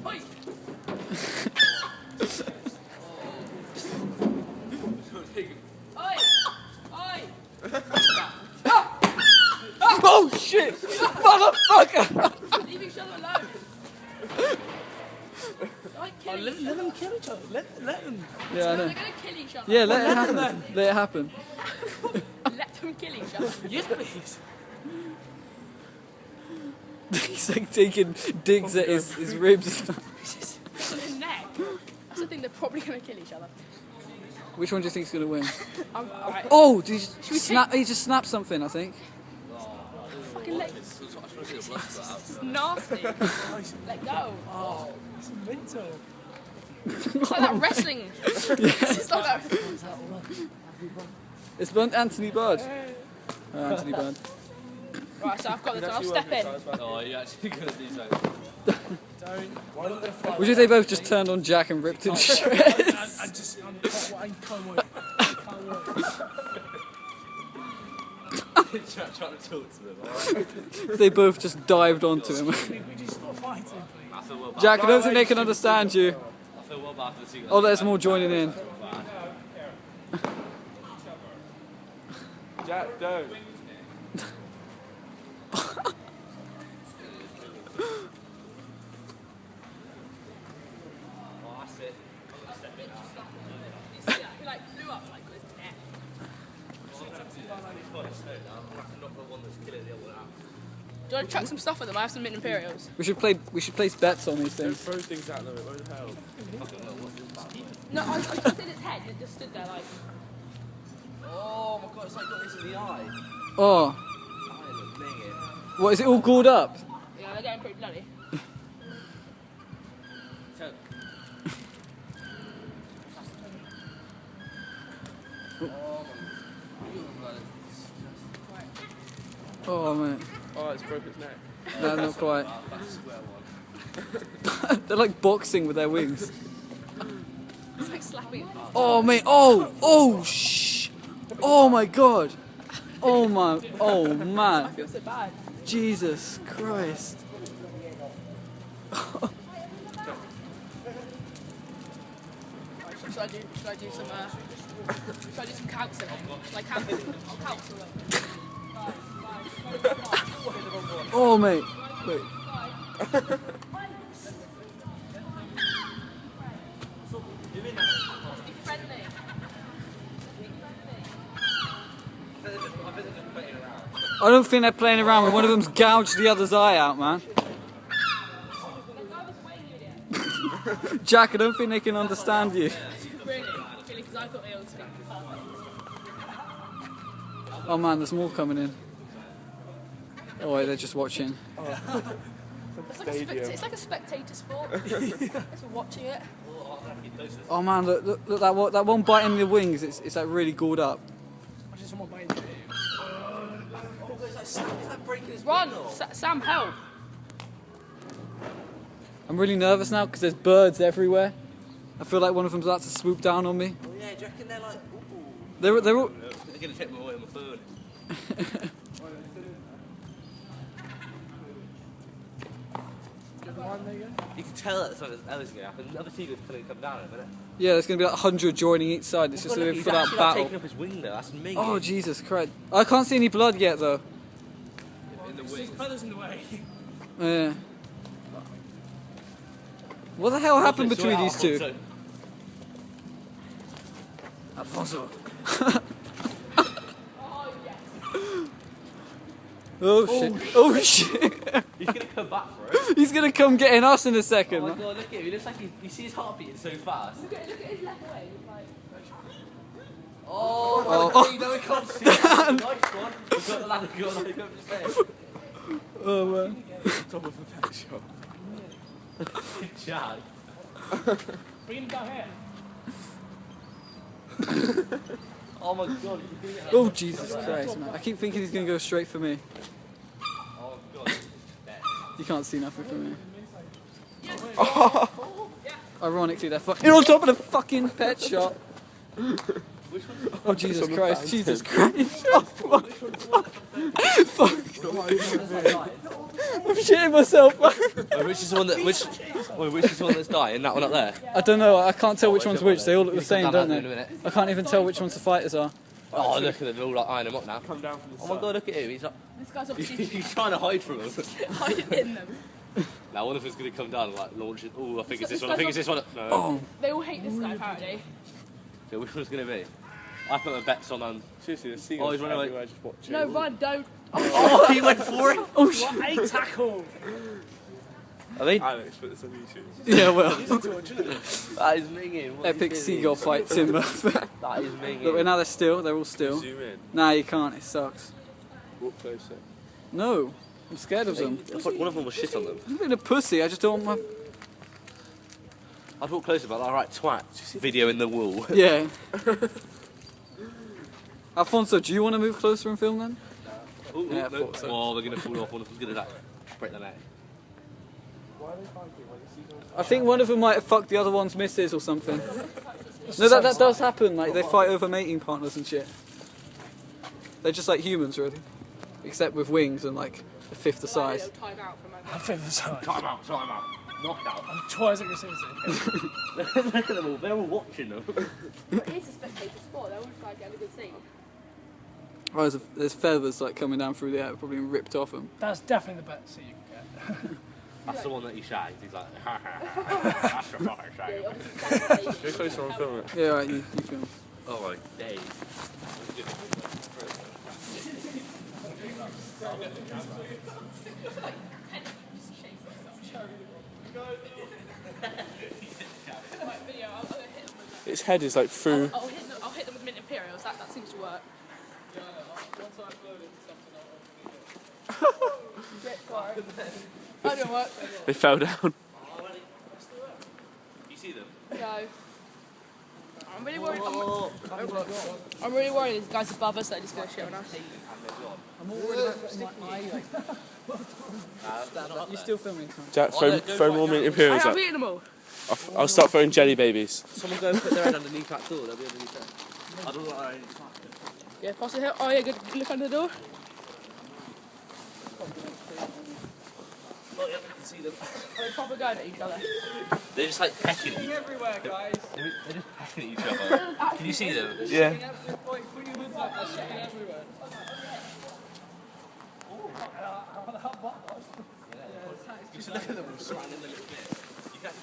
Oi! Oi! Oi! Oh shit! Motherfucker! Leave each other alone. Let them kill each other. Let them. Yeah, I know. They're gonna kill each other. Yeah, let it happen. Let it happen. Let them kill each other. Yes, please. He's like taking digs at his ribs. The neck. That's the thing. They're probably gonna kill each other. Which one do you think's gonna win? Alright. Oh, did he we snap? He just snapped something, I think. Fucking let. It's nasty. Let go. Oh, it's mental. It's like that wrestling. It's like that. It's Anthony Budd. Anthony Budd. Right, so I've got this. I'll step in. Oh, you actually gonna do so? Why don't they fly? Would you they both just turned on Jack and ripped him to shreds? I can't wait. Trying to talk to them, alright? They both just dived onto him. We just stop fighting, please. I feel well bad. Jack, I don't think they can understand you. I feel well bad for the Seagull. Oh, there's more joining in. Jack, don't. Oh, that's it. He like flew up like with his neck. Do you want to chuck some stuff at them? I have some mint imperials. We should place bets on these Don't things. throw things at them, it won't help. No, I just in its head. It just stood there like. Oh my god, it's like got this in the eye. Oh, I look dang it. what is it all galled up? Yeah, they're getting pretty bloody. Oh man, Oh, it's broke its neck. no, not quite. That's a square one. They're like boxing with their wings. It's like slapping it. Oh mate, oh shh, oh my god, oh I man, feel so bad. Jesus Christ. Should I do some counselling? Should I counsel? I'll counsel them. Oh mate, wait. Be friendly. I don't think they're playing around with one of them's gouged the other's eye out, man. Jack, I don't think they can understand you. Really? Really? Because I thought they all speak. Oh man, there's more coming in. Oh wait, they're just watching. It's like a spectator sport. It's watching it. Oh man, look that one biting the wings. It's like really galled up. I just want my bite. Run! Sam, help! I'm really nervous now because there's birds everywhere. I feel like one of them's about to swoop down on me. Oh yeah, do you reckon they're like, ooh. They're all. They're gonna take me away on my phone. You can tell that something else is gonna happen. The other seagull's gonna come down in a minute. Yeah, there's gonna be like 100 joining each side. It's just Well, look, for he's that actually, like, battle. taking up his wing there. That's amazing. Oh Jesus Christ! I can't see any blood yet though. In the His wing. feathers in the way. Yeah. What the hell happened Okay, between sort it these out, two? Alfonso. Alfonso. Oh shit! Oh shit! He's gonna come back for it. He's gonna come getting us in a second. Oh my god, look at him. He looks like you see his heart beating so fast. Look at his left leg. It's like. Oh, you know he can't see. Nice one. We've got the ladder going like up his head. Oh man. Top of a pet shop. Good job. Bring him down here. Oh my god, you can do it. Oh Jesus Christ, man! I keep thinking he's gonna go straight for me. Oh god. You can't see nothing from me. Ironically, they're fucking on top of the fucking pet shop. Oh Jesus Christ! Jesus Christ! Oh, fuck! Fuck! I'm shitting myself. Which is the one that which is the one that's dying? That one up there. I don't know. I can't tell which one's which. They all look the same, Come don't down in a they? minute. I can't even tell which ones the fighters are. Oh, look at them, they're all like eyeing him up now. Come down from the Oh my god, look at him. He's like, This guy's obviously he's trying to hide from us. hiding in them. Now one of us is going to come down and like launch it. Oh, I think it's This this one. I think it's this one. No. Oh, They all hate this guy apparently. So which one's going to be? I put my bets on. Seriously, the seagulls Oh, he's running away. everywhere just watching. No, run, don't. Oh, he went for it. oh shit. What a tackle! I mean, Alex, put this on YouTube. Yeah, well. that is minging. What Epic is seagull this? fight, Teignmouth. That is minging. Look, now they're still. They're all still. Zoom in. Nah, you can't. It sucks. Walk closer. No, I'm scared of them. I thought one of them was shit on them. I'm being a pussy. I just don't want my. I'd walk closer, but alright, twat. Video in the wall. Yeah. Alfonso, do you want to move closer and film then? Ooh, Yeah, I no. thought so. Oh, we're going to fall off. One of them's going to like break their neck. Why are they fighting when the seagulls? I think one of them might have fucked the other one's missus or something. No, that does happen. Like they fight over mating partners and shit. They're just like humans, really, except with wings and like a fifth the size. Time out for a moment. I'm fifth side. Time out, time out. Knockout. I'm twice aggressivity. Look at them all, they're all watching them. But it's a spectator sport. They're all trying to get a good scene. Oh, there's feathers like coming down through the air, probably been ripped off them. That's definitely the best seat you can get. That's the one that he shagged. He's like, ha ha ha. That's the fucking Yeah, shag. obviously Go closer on film it. Yeah, right, you film. Oh my days. Its head is like through. I'll hit them with mint imperials. That seems to work. That didn't work. They fell down. You see them? No. I'm really worried. I'm really worried these guys above us that are just going to shit on us. I'm all worried about putting my eye like. You still filming? Tom? Jack, throw more mint imperials I've up. eaten them all. I'll start throwing jelly babies. Someone go and put their head underneath that door, they'll be underneath there. I don't know what I Yeah, pass it here. Oh yeah, good. Look under the door. Oh, yeah, I can see them. Are they proper going at each other? They're just like pecking at each other. Everywhere, guys. They're just pecking at each other. Can you see them? Yeah. Put your hoods up. They're shitting everywhere. Just look at them all surrounding the little bit. You can't